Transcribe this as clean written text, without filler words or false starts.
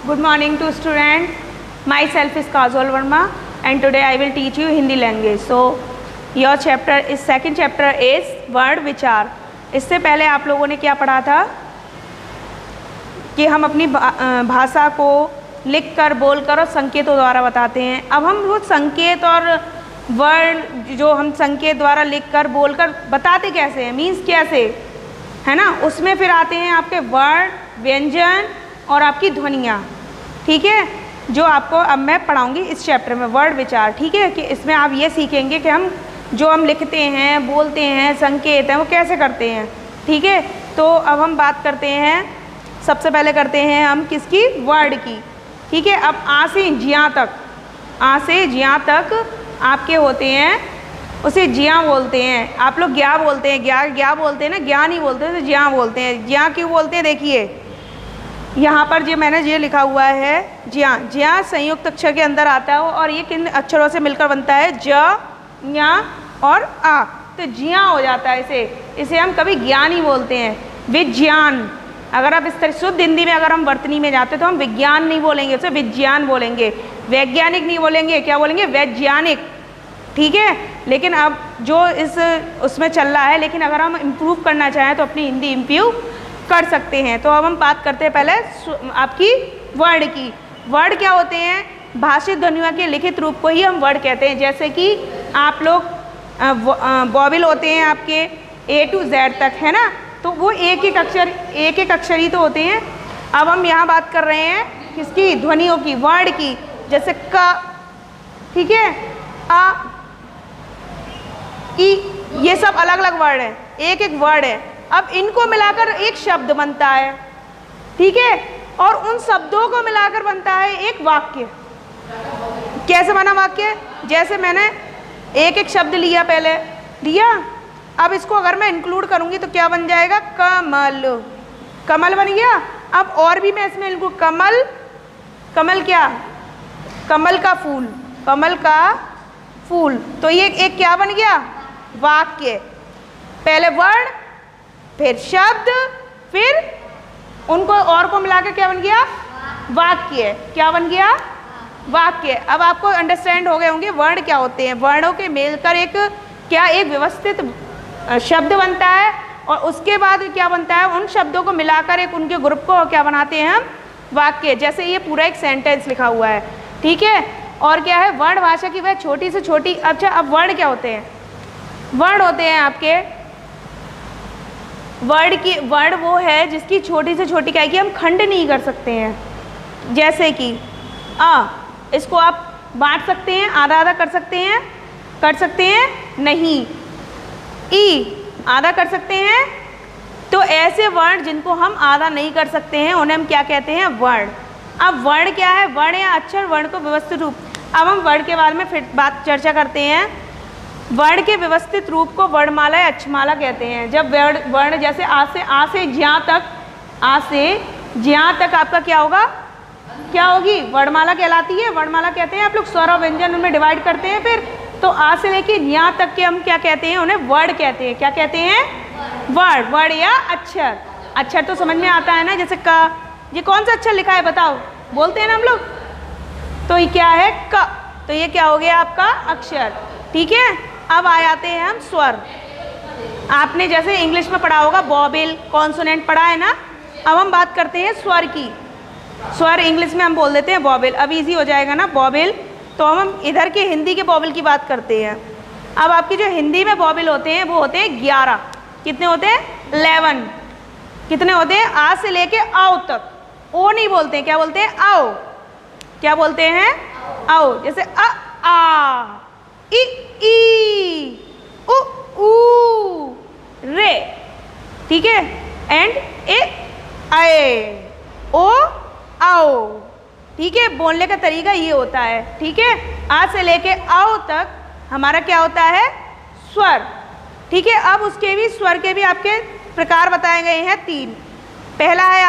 Good morning to student. Myself is Kajol Verma and today I will teach you Hindi language. So your chapter is second chapter is word विचार. इससे पहले आप लोगों ने क्या पढ़ा था कि हम अपनी भाषा को लिखकर, बोलकर और संकेतों द्वारा बताते हैं. अब हम वो संकेत और वर्ड जो हम संकेत द्वारा लिखकर, बोलकर बताते कैसे हैं, मीन्स कैसे है ना, उसमें फिर आते हैं आपके वर्ड, व्यंजन और आपकी ध्वनियाँ. ठीक है, जो आपको अब मैं पढ़ाऊँगी इस चैप्टर में वर्ड विचार. ठीक है, कि इसमें आप ये सीखेंगे कि हम जो हम लिखते हैं, बोलते हैं, संकेत हैं, वो कैसे करते हैं. ठीक है, तो अब हम बात करते हैं, सबसे पहले करते हैं हम किसकी, वर्ड की. ठीक है, अब आ से ज्यां तक, आ से ज्यां तक आपके होते हैं, उसे ज्यां बोलते हैं. आप लोग ज्या बोलते हैं, ज्या बोलते हैं ना, ज्ञा नहीं बोलते, तो ज्यां बोलते हैं. ज्यां क्यों बोलते हैं, देखिए यहाँ पर जो मैंने ये लिखा हुआ है ज्यां. ज्यां संयुक्त अक्षर के अंदर आता है और ये किन अक्षरों से मिलकर बनता है, ज, ञ और आ. तो ज्यां हो जाता है. इसे हम कभी ज्ञान नहीं बोलते हैं, विज्ञान. अगर आप इस तरह शुद्ध हिंदी में अगर हम वर्तनी में जाते तो हम विज्ञान नहीं बोलेंगे, उसे विज्ञान बोलेंगे. वैज्ञानिक नहीं बोलेंगे, क्या बोलेंगे, वैज्ञानिक. ठीक है, लेकिन अब जो इस उसमें चल रहा है, लेकिन अगर हम इम्प्रूव करना चाहें तो अपनी हिंदी इम्प्रूव कर सकते हैं. तो अब हम बात करते हैं पहले आपकी वर्ड की. वर्ड क्या होते हैं, भाषिक ध्वनियों के लिखित रूप को ही हम वर्ड कहते हैं. जैसे कि आप लोग वॉवेल होते हैं आपके A to Z तक, है ना, तो वो एक एक अक्षर ही तो होते हैं. अब हम यहाँ बात कर रहे हैं किसकी, ध्वनियों की, वर्ड की. जैसे क, ठीक है, आ, ई, ये सब अलग अलग वर्ड हैं, एक एक वर्ड है. अब इनको मिलाकर एक शब्द बनता है. ठीक है, और उन शब्दों को मिलाकर बनता है एक वाक्य. कैसे बना वाक्य, जैसे मैंने एक एक शब्द लिया, पहले लिया, अब इसको अगर मैं इंक्लूड करूंगी तो क्या बन जाएगा, कमल. कमल बन गया. अब और भी मैं इसमें इंक्लूड, कमल, कमल क्या, कमल का फूल, कमल का फूल. तो ये एक क्या बन गया, वाक्य. पहले वर्ड, फिर शब्द, फिर उनको और को मिलाकर क्या बन गया, वाक्य. क्या बन गया, वाक्य. अब आपको अंडरस्टैंड हो गए होंगे वर्ड क्या होते हैं. वर्णों के मिलकर एक क्या, एक व्यवस्थित शब्द बनता है और उसके बाद क्या बनता है, उन शब्दों को मिलाकर एक उनके ग्रुप को क्या बनाते हैं हम, वाक्य. जैसे ये पूरा एक सेंटेंस लिखा हुआ है. ठीक है, और क्या है, वर्ड भाषा की वह छोटी से छोटी. अच्छा, अब वर्ड क्या होते हैं, वर्ड होते हैं आपके, वर्ड वो है जिसकी छोटी से छोटी क्या है कि हम खंड नहीं कर सकते हैं. जैसे कि इसको आप बांट सकते हैं, आधा आधा कर सकते हैं, नहीं. ई आधा कर सकते हैं. तो ऐसे वर्ड जिनको हम आधा नहीं कर सकते हैं उन्हें हम क्या कहते हैं, वर्ड. अब वर्ड क्या है, वर्ण या अक्षर, वर्ण को व्यवस्थित रूप. अब हम वर्ड के बारे में फिर चर्चा करते हैं. वर्ण के व्यवस्थित रूप को वर्णमाला या अक्षमाला कहते हैं. जब वर्ण जैसे आ से ज्यां तक, आ से ज्यां तक आपका क्या होगा, क्या होगी, वर्णमाला कहलाती है. वर्णमाला कहते हैं, आप लोग स्वर और व्यंजन उनमें डिवाइड करते हैं. फिर तो आ से लेके यहाँ तक के हम क्या कहते हैं, उन्हें वर्ड कहते हैं. क्या कहते हैं, वर्ड. वर्ड या अक्षर. अक्षर तो समझ में आता है ना, जैसे का, ये कौन सा अक्षर लिखा है बताओ, बोलते हैं ना हम लोग. तो ये क्या है, क. तो ये क्या हो गया आपका अक्षर. ठीक है, अब आ जाते हैं हम स्वर. आपने जैसे इंग्लिश में पढ़ा होगा वॉवेल, कॉन्सोनेंट पढ़ा है ना. अब हम बात करते हैं स्वर की. स्वर इंग्लिश में हम बोल देते हैं वॉवेल. अब इजी हो जाएगा ना वॉवेल. तो हम इधर के हिंदी के वॉवेल की बात करते हैं. अब आपके जो हिंदी में वॉवेल होते हैं वो होते हैं 11. कितने होते हैं, 11. कितने होते हैं, आ से लेके आओ तक. ओ नहीं बोलते हैं, क्या बोलते हैं, आओ. क्या बोलते हैं, आओ. जैसे आ, ई, उ, रे. ठीक है, एंड आए, ओ, आओ. ठीक है, बोलने का तरीका ये होता है. ठीक है, आ से लेके आओ तक हमारा क्या होता है, स्वर. ठीक है, अब उसके भी स्वर के भी आपके प्रकार बताए गए हैं 3. पहला है